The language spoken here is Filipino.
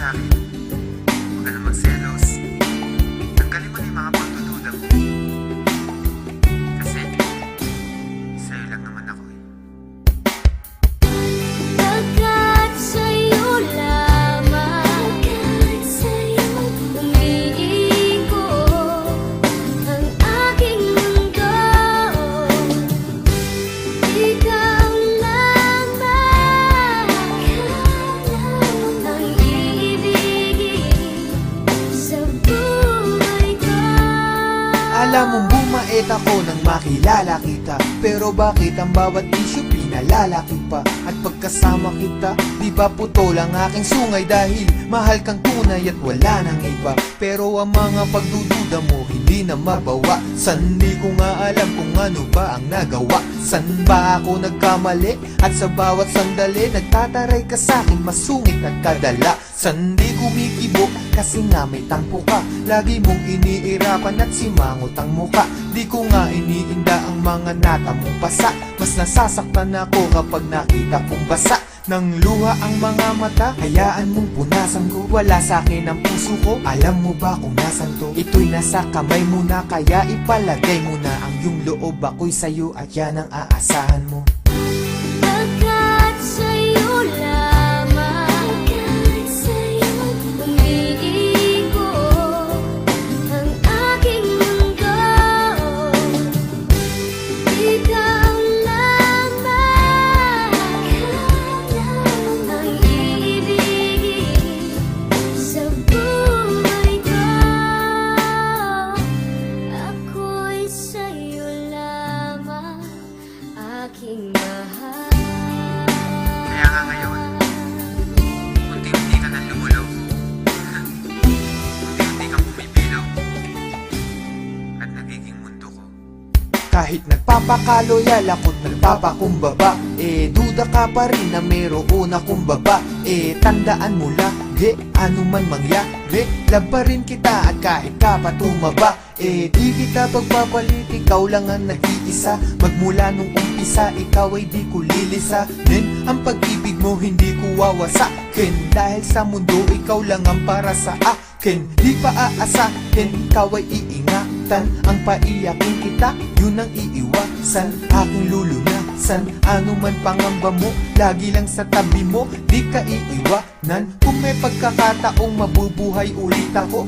sa'kin. Huwag ka na magselos. Tanggalin mo na yung mga pagdududa mo. Kasi, sa'yo lang naman ako eh. Pagkat sa'yo lamang, umiikot ang aking mundo. Ikaw lamang ang iibigin sa buhay ko. Alam mong bumait ako nang makilala kita, pero bakit ang bawat isyu pinalalaki pa? At pagkasama kita, di ba putol ang aking sungay? Dahil mahal kang tunay at wala nang iba. Pero ang mga pagdududa mo hindi na mabawa. San di ko nga alam kung ano ba ang nagawa. San ba ako nagkamali? At sa bawat sandali nagtataray ka sa'king masungit at kadala. San di kumikibo kasi nga may tampo ka. Lagi mong iniirapan at simangot ang muka. Di ko nga iniinda ang mga nata mong pasa. Mas nasasaktan ako kapag nakita kong basa ng luha ang mga mata. Hayaan mong punasan ko, wala sa'kin ang puso ko. Alam mo ba kung nasan to? Ito'y nasa kamay mo na, kaya ipalagay mo na ang iyong loob. Ako'y sa'yo at yan ang aasahan mo. Pagkat sa'yo lamang, umiikot ang aking mundo. Ikaw lamang ang iibigin sa buhay ko. Ako'y sa'yo lamang, aking mahal. Kaya nga ngayon, unti-unti ka nang lumulog. Unti-unti kang bumibilaw. At nagiging mundo ko. Kahit nagpapakaloyal ako't nagpapakumbaba, duda ka pa rin na mayroon akong baba. Tandaan mo lagi, ano man mangyari, love pa rin kita at kahit ka pa tumaba. Di kita pagpapalit, ikaw lang ang nag-iisa. Magmula nung umpisa, ikaw ay di ko lilisanin. Ang pag-ibig mo hindi ko wawasakin. Dahil sa mundo, ikaw lang ang para sa akin. Di pa aasahin, ikaw ay iingatan. Ang paiyakin kita, yun ang iiwasan. Aking lulunasan, ano man pangamba mo, lagi lang sa tabi mo, di ka iiwanan. Kung may pagkakataong mabubuhay ulit ako,